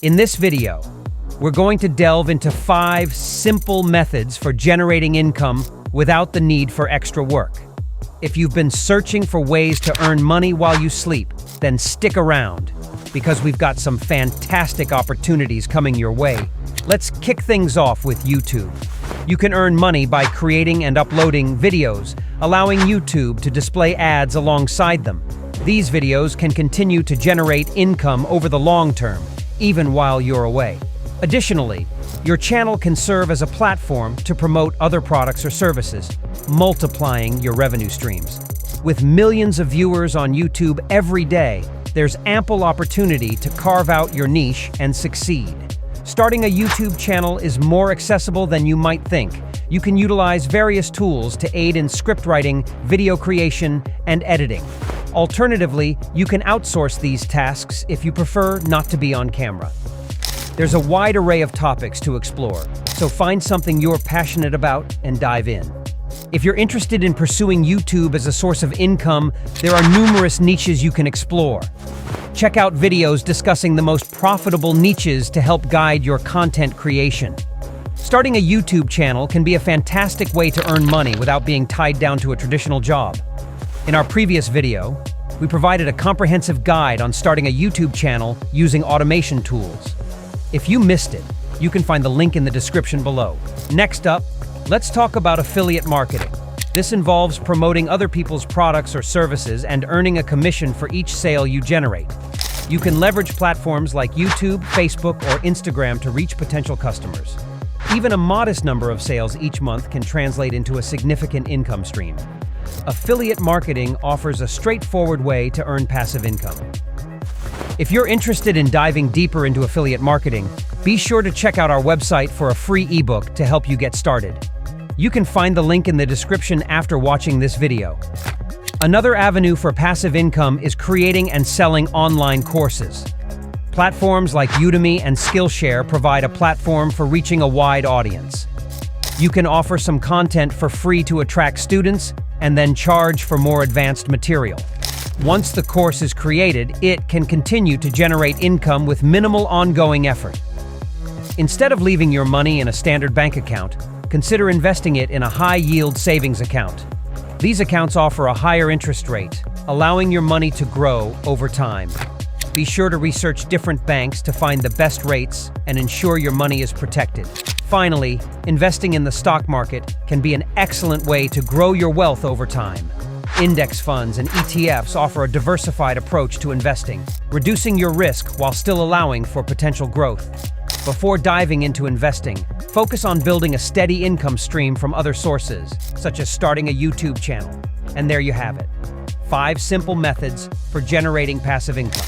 In this video, we're going to delve into 5 simple methods for generating income without the need for extra work. If you've been searching for ways to earn money while you sleep, then stick around, because we've got some fantastic opportunities coming your way. Let's kick things off with YouTube. You can earn money by creating and uploading videos, allowing YouTube to display ads alongside them. These videos can continue to generate income over the long term, even while you're away. Additionally, your channel can serve as a platform to promote other products or services, multiplying your revenue streams. With millions of viewers on YouTube every day, there's ample opportunity to carve out your niche and succeed. Starting a YouTube channel is more accessible than you might think. You can utilize various tools to aid in script writing, video creation, and editing. Alternatively, you can outsource these tasks if you prefer not to be on camera. There's a wide array of topics to explore, so find something you're passionate about and dive in. If you're interested in pursuing YouTube as a source of income, there are numerous niches you can explore. Check out videos discussing the most profitable niches to help guide your content creation. Starting a YouTube channel can be a fantastic way to earn money without being tied down to a traditional job. In our previous video, we provided a comprehensive guide on starting a YouTube channel using automation tools. If you missed it, you can find the link in the description below. Next up, let's talk about affiliate marketing. This involves promoting other people's products or services and earning a commission for each sale you generate. You can leverage platforms like YouTube, Facebook, or Instagram to reach potential customers. Even a modest number of sales each month can translate into a significant income stream. Affiliate marketing offers a straightforward way to earn passive income. If you're interested in diving deeper into affiliate marketing, be sure to check out our website for a free ebook to help you get started. You can find the link in the description after watching this video. Another avenue for passive income is creating and selling online courses. Platforms like Udemy and Skillshare provide a platform for reaching a wide audience. You can offer some content for free to attract students and then charge for more advanced material. Once the course is created, it can continue to generate income with minimal ongoing effort. Instead of leaving your money in a standard bank account, consider investing it in a high-yield savings account. These accounts offer a higher interest rate, allowing your money to grow over time. Be sure to research different banks to find the best rates and ensure your money is protected. Finally, investing in the stock market can be an excellent way to grow your wealth over time. Index funds and ETFs offer a diversified approach to investing, reducing your risk while still allowing for potential growth. Before diving into investing, focus on building a steady income stream from other sources, such as starting a YouTube channel. And there you have it. 5 simple methods for generating passive income.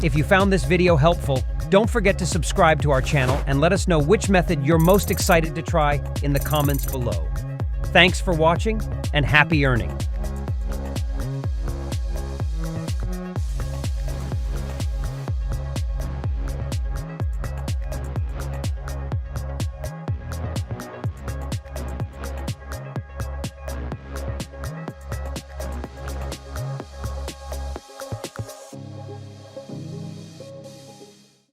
If you found this video helpful, don't forget to subscribe to our channel and let us know which method you're most excited to try in the comments below. Thanks for watching and happy earning.